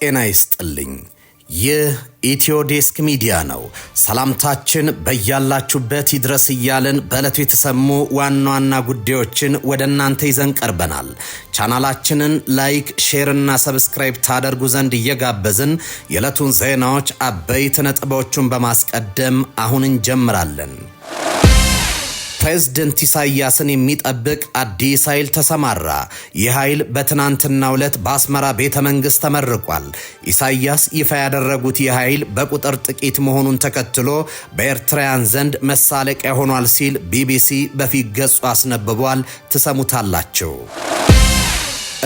ጤና ይስጥልኝ። ይህ ኢትዮ ዴስክ ሚዲያ ነው። ሰላምታችን በያላችሁበት ይድረስ እያልን በዕለቱ የተሰሙ ዋና ዋና ጉዳዮችን ወደ እናንተ ይዘን ቀርበናል። ቻናላችንን ላይክ፣ ሼር እና ሰብስክራይብ ታደርጉ ዘንድ እየጋበዝን የዕለቱን ዜናዎች አበይት ነጥቦችን በማስቀደም አሁን እንጀምራለን። ፕሬዝዳንት ኢሳያስን የሚጠብቅ አዲስ ኃይል ተሰማራ። ይህ ኃይል በትናንትናው ዕለት በአስመራ ቤተ መንግስት ተመርቋል። ኢሳያስ ይፋ ያደረጉት ይህ ኃይል በቁጥር ጥቂት መሆኑን ተከትሎ በኤርትራውያን ዘንድ መሳለቂያ ሆኗል ሲል ቢቢሲ በፊት ገጹ አስነብቧል። ትሰሙታላችሁ።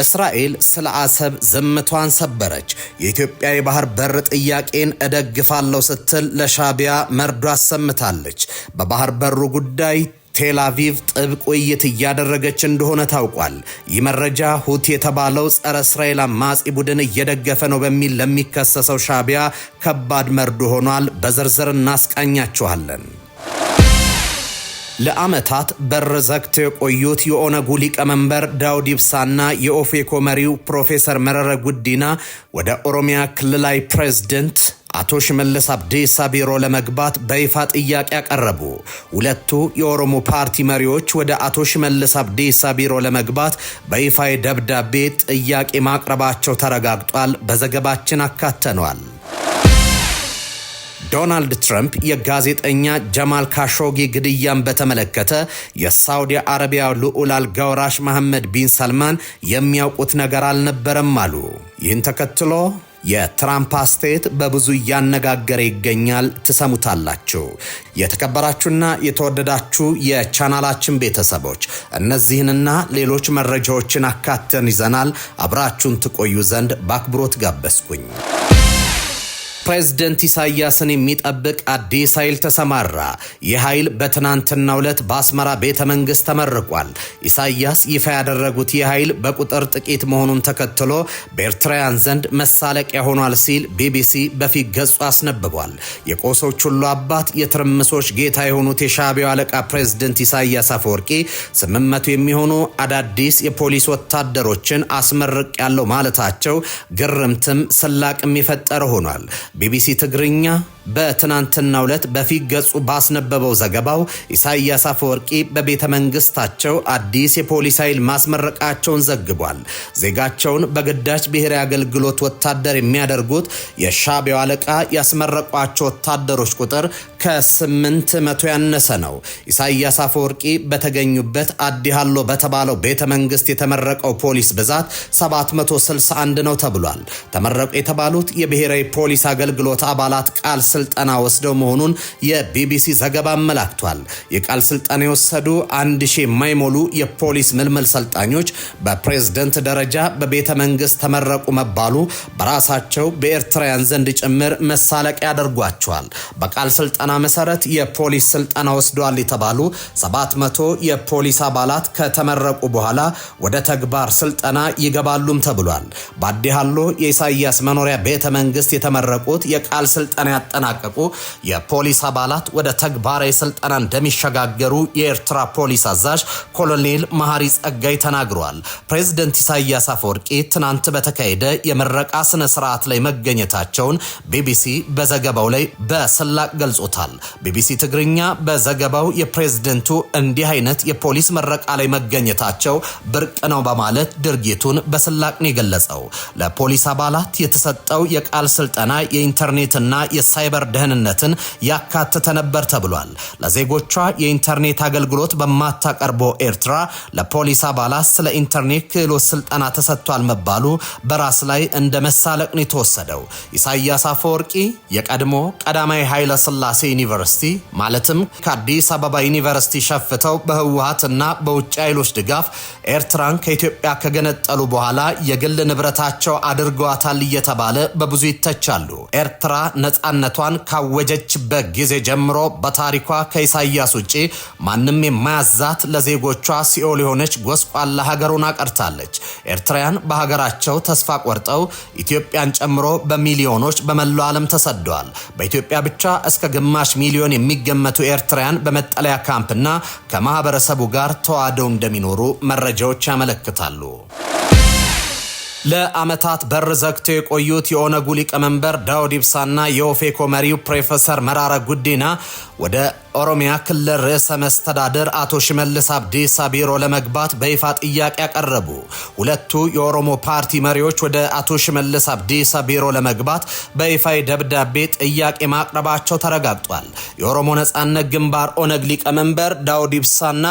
እስራኤል ስለ አሰብ ዝምቷን ሰበረች። የኢትዮጵያ የባህር በር ጥያቄን እደግፋለሁ ስትል ለሻቢያ መርዶ አሰምታለች። በባህር በሩ ጉዳይ ቴል አቪቭ ጥብቅ ውይይት እያደረገች እንደሆነ ታውቋል። ይህ መረጃ ሁቲ የተባለው ጸረ እስራኤል አማጺ ቡድን እየደገፈ ነው በሚል ለሚከሰሰው ሻቢያ ከባድ መርዶ ሆኗል። በዝርዝር እናስቃኛችኋለን። ለዓመታት በር ዘግተው የቆዩት የኦነጉ ሊቀመንበር ዳውድ ኢብሳና የኦፌኮ መሪው ፕሮፌሰር መረራ ጉዲና ወደ ኦሮሚያ ክልላዊ ፕሬዝዳንት አቶ ሽመልስ አብዲሳ ቢሮ ለመግባት በይፋ ጥያቄ ያቀረቡ። ሁለቱ የኦሮሞ ፓርቲ መሪዎች ወደ አቶ ሽመልስ አብዲሳ ቢሮ ለመግባት በይፋ ደብዳቤ ጥያቄ ማቅረባቸው ተረጋግጧል። በዘገባችን አካተነዋል። ዶናልድ ትራምፕ የጋዜጠኛ ጀማል ካሾጊ ግድያን በተመለከተ የሳውዲ አረቢያ ልዑል አልጋ ወራሽ መሐመድ ቢን ሰልማን የሚያውቁት ነገር አልነበረም አሉ። ይህን ተከትሎ የትራምፕ አስተያየት በብዙ እያነጋገረ ይገኛል። ትሰሙታላችሁ። የተከበራችሁና የተወደዳችሁ የቻናላችን ቤተሰቦች እነዚህንና ሌሎች መረጃዎችን አካተን ይዘናል። አብራችሁን ትቆዩ ዘንድ በአክብሮት ጋበዝኩኝ። ፕሬዝዳንት ኢሳያስን የሚጠብቅ አዲስ ኃይል ተሰማራ። ይህ ኃይል በትናንትናው ዕለት በአስመራ ቤተ መንግስት ተመርቋል። ኢሳያስ ይፋ ያደረጉት ይህ ኃይል በቁጥር ጥቂት መሆኑን ተከትሎ በኤርትራውያን ዘንድ መሳለቂያ ሆኗል ሲል ቢቢሲ በፊት ገጹ አስነብቧል። የቆሶች ሁሉ አባት የትርምሶች ጌታ የሆኑት የሻቢያው አለቃ ፕሬዝዳንት ኢሳያስ አፈወርቂ 800 የሚሆኑ አዳዲስ የፖሊስ ወታደሮችን አስመርቅ ያለው ማለታቸው ግርምትም ስላቅም የፈጠረ ሆኗል። ቢቢሲ ትግርኛ በትናንትናው ዕለት በፊት ገጹ ባስነበበው ዘገባው ኢሳያስ አፈወርቂ በቤተ መንግስታቸው አዲስ የፖሊስ ኃይል ማስመረቃቸውን ዘግቧል። ዜጋቸውን በግዳጅ ብሔራዊ አገልግሎት ወታደር የሚያደርጉት የሻቢያው አለቃ ያስመረቋቸው ወታደሮች ቁጥር ከ800 ያነሰ ነው። ኢሳያስ አፈወርቂ በተገኙበት አዲሃሎ በተባለው ቤተ መንግስት የተመረቀው ፖሊስ ብዛት 761 ነው ተብሏል። ተመረቁ የተባሉት የብሔራዊ ፖሊስ አገልግሎት አባላት ቃል ስልጠና ወስደው መሆኑን የቢቢሲ ዘገባ አመላክቷል። የቃል ስልጠና የወሰዱ 1000 የማይሞሉ የፖሊስ ምልምል ሰልጣኞች በፕሬዝዳንት ደረጃ በቤተ መንግስት ተመረቁ መባሉ በራሳቸው በኤርትራውያን ዘንድ ጭምር መሳለቂያ ያደርጓቸዋል። በቃል ስልጠና መሰረት የፖሊስ ስልጠና ወስደዋል የተባሉ 700 የፖሊስ አባላት ከተመረቁ በኋላ ወደ ተግባር ስልጠና ይገባሉም ተብሏል። በአዲሃሎ የኢሳያስ መኖሪያ ቤተ መንግስት የተመረቁት የቃል ስልጠና ያጠናቀቁ የፖሊስ አባላት ወደ ተግባራዊ ስልጠና እንደሚሸጋገሩ የኤርትራ ፖሊስ አዛዥ ኮሎኔል መሐሪ ጸጋይ ተናግረዋል። ፕሬዝዳንት ኢሳያስ አፈወርቂ ትናንት በተካሄደ የምረቃ ስነ ስርዓት ላይ መገኘታቸውን ቢቢሲ በዘገባው ላይ በስላቅ ገልጾታል። ቢቢሲ ትግርኛ በዘገባው የፕሬዝዳንቱ እንዲህ አይነት የፖሊስ ምረቃ ላይ መገኘታቸው ብርቅ ነው በማለት ድርጊቱን በስላቅ ነው የገለጸው። ለፖሊስ አባላት የተሰጠው የቃል ስልጠና የኢንተርኔትና የሳይበር ደህንነትን ያካተተ ነበር ተብሏል። ለዜጎቿ የኢንተርኔት አገልግሎት በማታቀርበው ኤርትራ ለፖሊስ አባላት ስለ ኢንተርኔት ክህሎት ስልጠና ተሰጥቷል መባሉ በራስ ላይ እንደ መሳለቅ ነው የተወሰደው። ኢሳያስ አፈወርቂ የቀድሞ ቀዳማዊ ኃይለ ሥላሴ ዩኒቨርሲቲ ማለትም ከአዲስ አበባ ዩኒቨርሲቲ ሸፍተው በህወሓትና በውጭ ኃይሎች ድጋፍ ኤርትራን ከኢትዮጵያ ከገነጠሉ በኋላ የግል ንብረታቸው አድርገዋታል እየተባለ በብዙ ይተቻሉ። ኤርትራ ነፃነቷን ካወጀችበት ጊዜ ጀምሮ በታሪኳ ከኢሳያስ ውጪ ማንም የማያዛት ለዜጎቿ ሲኦል የሆነች ጎስቋላ ሀገሩን አቀርታለች። ኤርትራውያን በሀገራቸው ተስፋ ቆርጠው ኢትዮጵያን ጨምሮ በሚሊዮኖች በመላው ዓለም ተሰደዋል። በኢትዮጵያ ብቻ እስከ ግማሽ ሚሊዮን የሚገመቱ ኤርትራውያን በመጠለያ ካምፕና ከማህበረሰቡ ጋር ተዋደው እንደሚኖሩ መረጃዎች ያመለክታሉ። ለአመታት በር ዘግተው የቆዩት የኦነጉ ሊቀመንበር ዳውድ ኢብሳና የኦፌኮ መሪው ፕሮፌሰር መራራ ጉዲና ወደ ኦሮሚያ ክልል ርዕሰ መስተዳድር አቶ ሽመልስ አብዲሳ ቢሮ ለመግባት በይፋ ጥያቄ ያቀረቡ። ሁለቱ የኦሮሞ ፓርቲ መሪዎች ወደ አቶ ሽመልስ አብዲሳ ቢሮ ለመግባት በይፋ ደብዳቤ ጥያቄ ማቅረባቸው ተረጋግጧል። የኦሮሞ ነጻነት ግንባር ኦነግ ሊቀመንበር ዳውድ ኢብሳና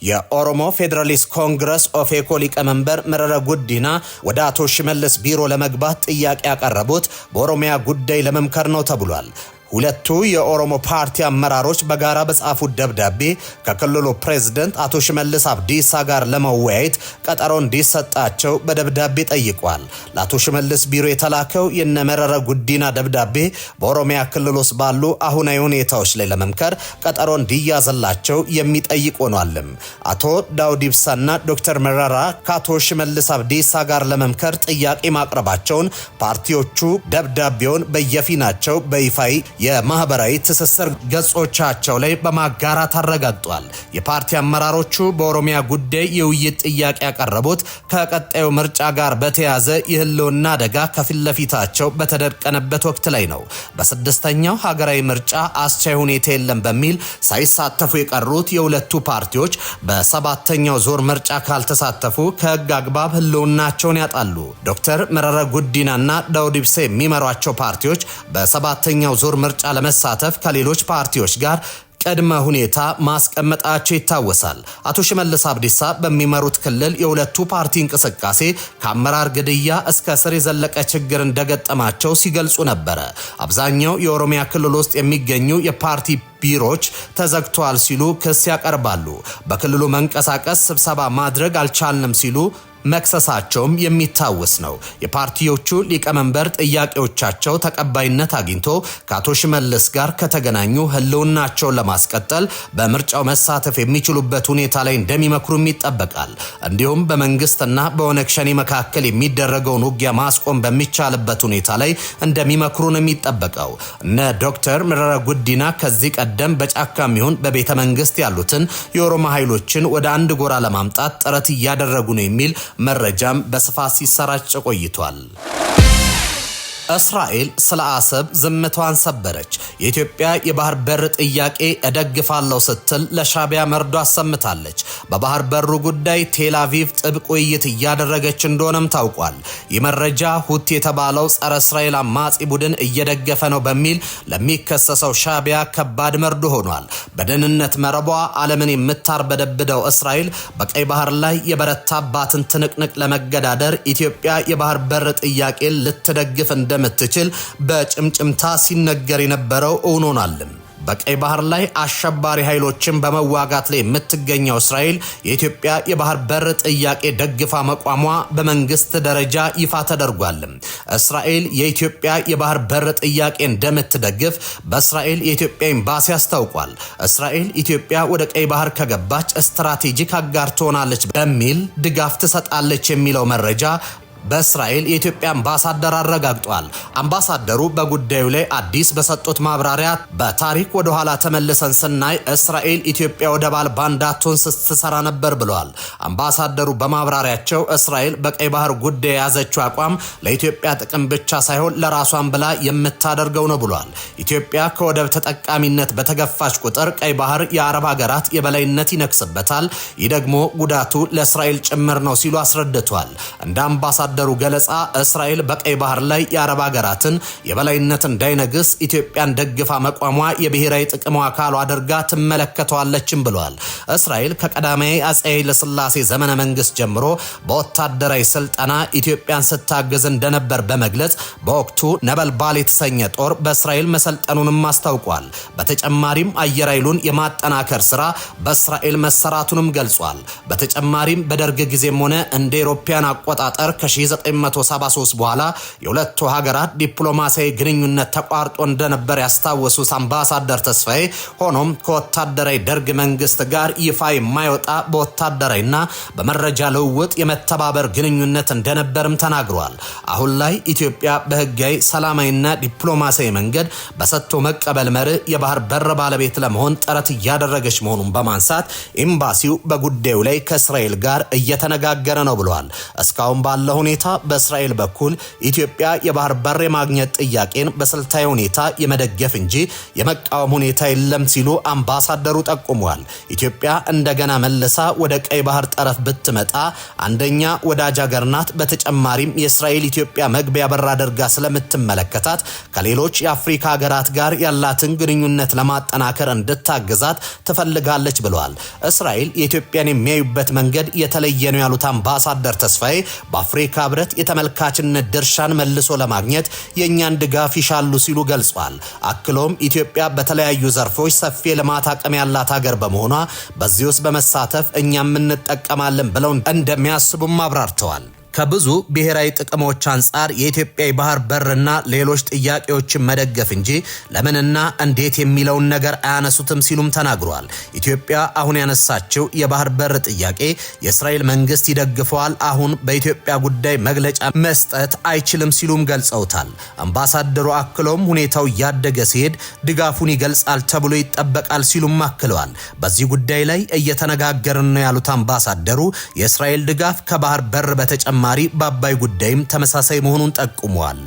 የኦሮሞ ፌዴራሊስት ኮንግረስ ኦፌኮ ሊቀመንበር መራራ ጉዲና ወደ አቶ ሽመልስ ቢሮ ለመግባት ጥያቄ ያቀረቡት በኦሮሚያ ጉዳይ ለመምከር ነው ተብሏል። ሁለቱ የኦሮሞ ፓርቲ አመራሮች በጋራ በጻፉት ደብዳቤ ከክልሉ ፕሬዝዳንት አቶ ሽመልስ አብዲሳ ጋር ለመወያየት ቀጠሮ እንዲሰጣቸው በደብዳቤ ጠይቋል። ለአቶ ሽመልስ ቢሮ የተላከው የነመረራ ጉዲና ደብዳቤ በኦሮሚያ ክልል ውስጥ ባሉ አሁናዊ ሁኔታዎች ላይ ለመምከር ቀጠሮ እንዲያዘላቸው የሚጠይቅ ሆኗል። አቶ ዳውድ ኢብሳና ዶክተር መረራ ከአቶ ሽመልስ አብዲሳ ጋር ለመምከር ጥያቄ ማቅረባቸውን ፓርቲዎቹ ደብዳቤውን በየፊናቸው በይፋይ የማህበራዊ ትስስር ገጾቻቸው ላይ በማጋራት አረጋግጧል። የፓርቲ አመራሮቹ በኦሮሚያ ጉዳይ የውይይት ጥያቄ ያቀረቡት ከቀጣዩ ምርጫ ጋር በተያያዘ የህልውና አደጋ ከፊት ለፊታቸው በተደቀነበት ወቅት ላይ ነው። በስድስተኛው ሀገራዊ ምርጫ አስቻይ ሁኔታ የለም በሚል ሳይሳተፉ የቀሩት የሁለቱ ፓርቲዎች በሰባተኛው ዞር ምርጫ ካልተሳተፉ ከህግ አግባብ ህልውናቸውን ያጣሉ። ዶክተር መረራ ጉዲናና ዳውድ ኢብሳ የሚመሯቸው ፓርቲዎች በሰባተኛው ዞር ምርጫ ለመሳተፍ ከሌሎች ፓርቲዎች ጋር ቅድመ ሁኔታ ማስቀመጣቸው ይታወሳል። አቶ ሽመልስ አብዲሳ በሚመሩት ክልል የሁለቱ ፓርቲ እንቅስቃሴ ከአመራር ግድያ እስከ ስር የዘለቀ ችግር እንደገጠማቸው ሲገልጹ ነበር። አብዛኛው የኦሮሚያ ክልል ውስጥ የሚገኙ የፓርቲ ቢሮዎች ተዘግተዋል ሲሉ ክስ ያቀርባሉ። በክልሉ መንቀሳቀስ ስብሰባ ማድረግ አልቻልንም ሲሉ መክሰሳቸውም የሚታወስ ነው። የፓርቲዎቹ ሊቀመንበር ጥያቄዎቻቸው ተቀባይነት አግኝቶ ከአቶ ሽመልስ ጋር ከተገናኙ ህልውናቸውን ለማስቀጠል በምርጫው መሳተፍ የሚችሉበት ሁኔታ ላይ እንደሚመክሩም ይጠበቃል። እንዲሁም በመንግስትና በኦነግ ሸኔ መካከል የሚደረገውን ውጊያ ማስቆም በሚቻልበት ሁኔታ ላይ እንደሚመክሩ ነው የሚጠበቀው። እነ ዶክተር መረራ ጉዲና ከዚህ ቀደም በጫካም ይሁን በቤተ መንግስት ያሉትን የኦሮሞ ኃይሎችን ወደ አንድ ጎራ ለማምጣት ጥረት እያደረጉ ነው የሚል መረጃም በስፋት ሲሰራጭ ቆይቷል። እስራኤል ስለ አሰብ ዝምታዋን ሰበረች። የኢትዮጵያ የባህር በር ጥያቄ እደግፋለሁ ስትል ለሻቢያ መርዶ አሰምታለች። በባህር በሩ ጉዳይ ቴል አቪቭ ጥብቅ ውይይት እያደረገች እንደሆነም ታውቋል። የመረጃ ሁቲ የተባለው ጸረ እስራኤል አማጺ ቡድን እየደገፈ ነው በሚል ለሚከሰሰው ሻቢያ ከባድ መርዶ ሆኗል። በደህንነት መረቧ ዓለምን የምታርበደብደው እስራኤል በቀይ ባህር ላይ የበረታባትን ትንቅንቅ ለመገዳደር ኢትዮጵያ የባህር በር ጥያቄን ልትደግፍ እንደምትችል በጭምጭምታ ሲነገር የነበረው ሆኗል። በቀይ ባህር ላይ አሸባሪ ኃይሎችን በመዋጋት ላይ የምትገኘው እስራኤል የኢትዮጵያ የባህር በር ጥያቄ ደግፋ መቋሟ በመንግስት ደረጃ ይፋ ተደርጓል። እስራኤል የኢትዮጵያ የባህር በር ጥያቄ እንደምትደግፍ በእስራኤል የኢትዮጵያ ኤምባሲ አስታውቋል። እስራኤል ኢትዮጵያ ወደ ቀይ ባህር ከገባች ስትራቴጂክ አጋር ትሆናለች በሚል ድጋፍ ትሰጣለች የሚለው መረጃ በእስራኤል የኢትዮጵያ አምባሳደር አረጋግጧል። አምባሳደሩ በጉዳዩ ላይ አዲስ በሰጡት ማብራሪያ በታሪክ ወደ ኋላ ተመልሰን ስናይ እስራኤል ኢትዮጵያ ወደብ አልባ እንዳትሆን ስትሰራ ነበር ብለዋል። አምባሳደሩ በማብራሪያቸው እስራኤል በቀይ ባህር ጉዳይ የያዘችው አቋም ለኢትዮጵያ ጥቅም ብቻ ሳይሆን ለራሷን ብላ የምታደርገው ነው ብለዋል። ኢትዮጵያ ከወደብ ተጠቃሚነት በተገፋች ቁጥር ቀይ ባህር የአረብ ሀገራት የበላይነት ይነክስበታል። ይህ ደግሞ ጉዳቱ ለእስራኤል ጭምር ነው ሲሉ አስረድተዋል። እንደ አምባሳደሩ ገለጻ እስራኤል በቀይ ባህር ላይ የአረብ ሀገራትን የበላይነት እንዳይነግስ ኢትዮጵያን ደግፋ መቋሟ የብሔራዊ ጥቅሟ አካል አድርጋ ትመለከተዋለችም ብለዋል። እስራኤል ከቀዳማዊ አፄ ኃይለ ሥላሴ ዘመነ መንግስት ጀምሮ በወታደራዊ ስልጠና ኢትዮጵያን ስታግዝ እንደነበር በመግለጽ በወቅቱ ነበልባል የተሰኘ ጦር በእስራኤል መሰልጠኑንም አስታውቋል። በተጨማሪም አየር ኃይሉን የማጠናከር ስራ በእስራኤል መሰራቱንም ገልጿል። በተጨማሪም በደርግ ጊዜም ሆነ እንደ አውሮፓውያን አቆጣጠር 1973 በኋላ የሁለቱ ሀገራት ዲፕሎማሲያዊ ግንኙነት ተቋርጦ እንደነበር ያስታወሱት አምባሳደር ተስፋዬ ሆኖም ከወታደራዊ ደርግ መንግስት ጋር ይፋ የማይወጣ በወታደራዊና በመረጃ ልውውጥ የመተባበር ግንኙነት እንደነበርም ተናግሯል። አሁን ላይ ኢትዮጵያ በህጋዊ ሰላማዊና ዲፕሎማሲያዊ መንገድ በሰጥቶ መቀበል መርህ የባህር በር ባለቤት ለመሆን ጥረት እያደረገች መሆኑን በማንሳት ኤምባሲው በጉዳዩ ላይ ከእስራኤል ጋር እየተነጋገረ ነው ብለዋል። እስካሁን ባለው ሁኔታ በእስራኤል በኩል ኢትዮጵያ የባህር በር የማግኘት ጥያቄን በስልታዊ ሁኔታ የመደገፍ እንጂ የመቃወም ሁኔታ የለም ሲሉ አምባሳደሩ ጠቁመዋል። ኢትዮጵያ እንደገና መልሳ ወደ ቀይ ባህር ጠረፍ ብትመጣ አንደኛ ወዳጅ ሀገር ናት፣ በተጨማሪም የእስራኤል ኢትዮጵያ መግቢያ በር አድርጋ ስለምትመለከታት ከሌሎች የአፍሪካ ሀገራት ጋር ያላትን ግንኙነት ለማጠናከር እንድታግዛት ትፈልጋለች ብለዋል። እስራኤል የኢትዮጵያን የሚያዩበት መንገድ የተለየ ነው ያሉት አምባሳደር ተስፋዬ በአፍሪካ ህብረት የተመልካችነት ድርሻን መልሶ ለማግኘት የኛን ድጋፍ ይሻሉ ሲሉ ገልጸዋል። አክሎም ኢትዮጵያ በተለያዩ ዘርፎች ሰፊ ልማት አቅም ያላት ሀገር በመሆኗ በዚህ ውስጥ በመሳተፍ እኛም እንጠቀማለን ብለው እንደሚያስቡም አብራርተዋል። ከብዙ ብሔራዊ ጥቅሞች አንጻር የኢትዮጵያ የባህር በርና ሌሎች ጥያቄዎችን መደገፍ እንጂ ለምንና እንዴት የሚለውን ነገር አያነሱትም ሲሉም ተናግሯል። ኢትዮጵያ አሁን ያነሳችው የባህር በር ጥያቄ የእስራኤል መንግስት ይደግፈዋል፣ አሁን በኢትዮጵያ ጉዳይ መግለጫ መስጠት አይችልም ሲሉም ገልጸውታል። አምባሳደሩ አክለውም ሁኔታው እያደገ ሲሄድ ድጋፉን ይገልጻል ተብሎ ይጠበቃል ሲሉም አክለዋል። በዚህ ጉዳይ ላይ እየተነጋገርን ነው ያሉት አምባሳደሩ የእስራኤል ድጋፍ ከባህር በር በተጨማሪ በአባይ ጉዳይም ተመሳሳይ መሆኑን ጠቁመዋል።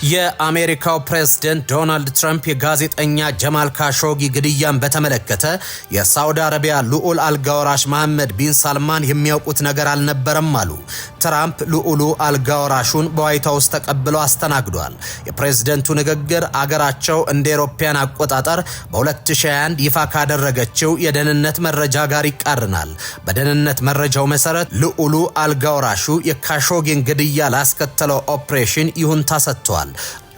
የአሜሪካው ፕሬዝዳንት ዶናልድ ትራምፕ የጋዜጠኛ ጀማል ካሾጊ ግድያን በተመለከተ የሳውዲ አረቢያ ልዑል አልጋወራሽ መሐመድ ቢን ሳልማን የሚያውቁት ነገር አልነበረም አሉ። ትራምፕ ልዑሉ አልጋወራሹን በዋይት ሃውስ ተቀብለው አስተናግዷል። የፕሬዝዳንቱ ንግግር አገራቸው እንደ አውሮፓውያን አቆጣጠር በ2021 ይፋ ካደረገችው የደህንነት መረጃ ጋር ይቃረናል። በደህንነት መረጃው መሰረት ልዑሉ አልጋወራሹ የካሾጊን ግድያ ላስከተለው ኦፕሬሽን ይሁንታ ሰጥተዋል።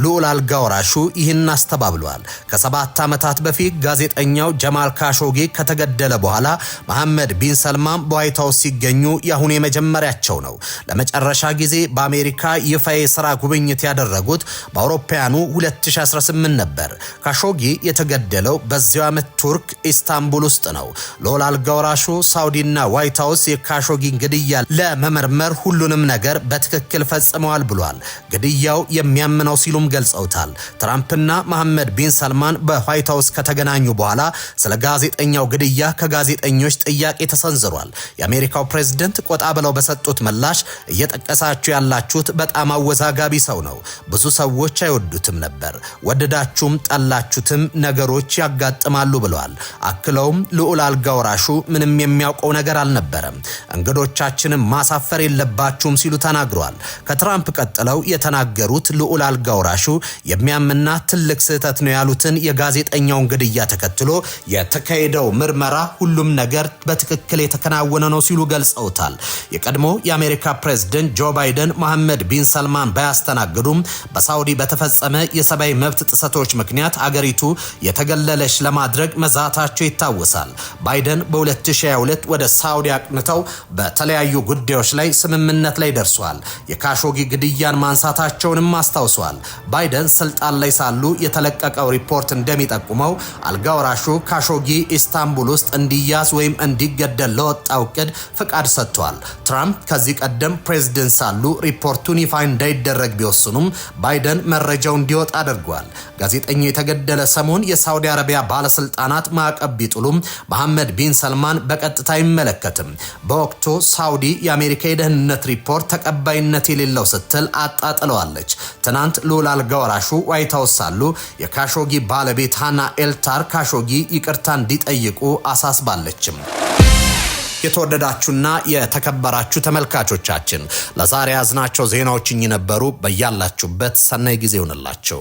ልዑል አልጋወራሹ ይህን አስተባብሏል። ከ7 ዓመታት በፊት ጋዜጠኛው ጀማል ካሾጊ ከተገደለ በኋላ መሐመድ ቢን ሰልማን በዋይት ሃውስ ሲገኙ ያሁን የመጀመሪያቸው ነው። ለመጨረሻ ጊዜ በአሜሪካ ይፋ የሥራ ጉብኝት ያደረጉት በአውሮፓውያኑ 2018 ነበር። ካሾጊ የተገደለው በዚያው ዓመት ቱርክ ኢስታንቡል ውስጥ ነው። ልዑል አልጋወራሹ ሳውዲና ዋይት ሃውስ የካሾጊን ግድያ ለመመርመር ሁሉንም ነገር በትክክል ፈጽመዋል ብሏል። ግድያው የሚያምነው ሲሉ ገልጸውታል። ትራምፕና መሐመድ ቢን ሰልማን በዋይት ሃውስ ከተገናኙ በኋላ ስለ ጋዜጠኛው ግድያ ከጋዜጠኞች ጥያቄ ተሰንዝሯል። የአሜሪካው ፕሬዝዳንት ቆጣ ብለው በሰጡት ምላሽ እየጠቀሳችሁ ያላችሁት በጣም አወዛጋቢ ሰው ነው። ብዙ ሰዎች አይወዱትም ነበር። ወደዳችሁም ጠላችሁትም ነገሮች ያጋጥማሉ ብለዋል። አክለውም ልዑል አልጋወራሹ ምንም የሚያውቀው ነገር አልነበረም፣ እንግዶቻችንን ማሳፈር የለባችሁም ሲሉ ተናግረዋል። ከትራምፕ ቀጥለው የተናገሩት ልዑል አልጋወራሹ የሚያምና ትልቅ ስህተት ነው ያሉትን የጋዜጠኛውን ግድያ ተከትሎ የተካሄደው ምርመራ ሁሉም ነገር በትክክል የተከናወነ ነው ሲሉ ገልጸውታል። የቀድሞ የአሜሪካ ፕሬዝዳንት ጆ ባይደን መሐመድ ቢን ሰልማን ባያስተናግዱም በሳውዲ በተፈጸመ የሰብአዊ መብት ጥሰቶች ምክንያት አገሪቱ የተገለለች ለማድረግ መዛታቸው ይታወሳል። ባይደን በ2022 ወደ ሳውዲ አቅንተው በተለያዩ ጉዳዮች ላይ ስምምነት ላይ ደርሷል። የካሾጊ ግድያን ማንሳታቸውንም አስታውሷል። ባይደን ስልጣን ላይ ሳሉ የተለቀቀው ሪፖርት እንደሚጠቁመው አልጋወራሹ ካሾጊ ኢስታንቡል ውስጥ እንዲያዝ ወይም እንዲገደል ለወጣው እቅድ ፍቃድ ሰጥቷል። ትራምፕ ከዚህ ቀደም ፕሬዝዳንት ሳሉ ሪፖርቱን ይፋ እንዳይደረግ ቢወስኑም ባይደን መረጃው እንዲወጣ አድርጓል። ጋዜጠኛው የተገደለ ሰሞን የሳውዲ አረቢያ ባለስልጣናት ማዕቀብ ቢጥሉም መሐመድ ቢን ሰልማን በቀጥታ አይመለከትም። በወቅቱ ሳውዲ የአሜሪካ የደህንነት ሪፖርት ተቀባይነት የሌለው ስትል አጣጥለዋለች። ትናንት ልዑል አልጋወራሹ ዋይት ሃውስ ሳሉ የካሾጊ ባለቤት ሃና ኤልታር ካሾጊ ይቅርታ እንዲጠይቁ አሳስባለችም። የተወደዳችሁና የተከበራችሁ ተመልካቾቻችን ለዛሬ ያዝናቸው ዜናዎች እኚህ ነበሩ። በያላችሁበት ሰናይ ጊዜ ይሁንላችሁ።